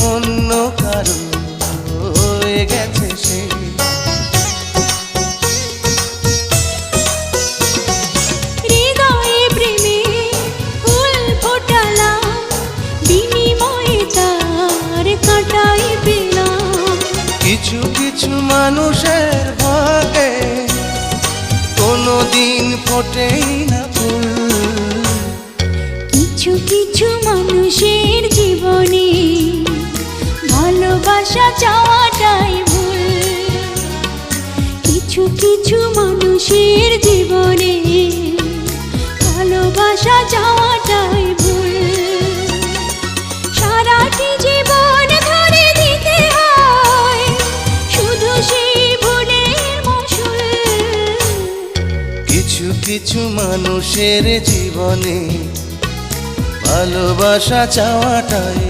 অন্য কারো হয়ে গেছে সে। হৃদয়ে প্রেমে ফুল ফোটালাম, বিনিময়ে তার কাঁটাই পেলাম। কিছু কিছু মানুষের ভাগে কোনোদিন ফোটেই না ফুল। কিছু কিছু মানুষের জীবনে ভালোবাসা চাওয়াটাই ভুল। কিছু কিছু মানুষের জীবনে ভালোবাসা চাওয়াটাই ভুল। সারাটি জীবন ধরে দিতে হয় শুধু সেই ভুলের মাসুল। কিছু কিছু মানুষের জীবনে ভালোবাসা চাওয়াটাই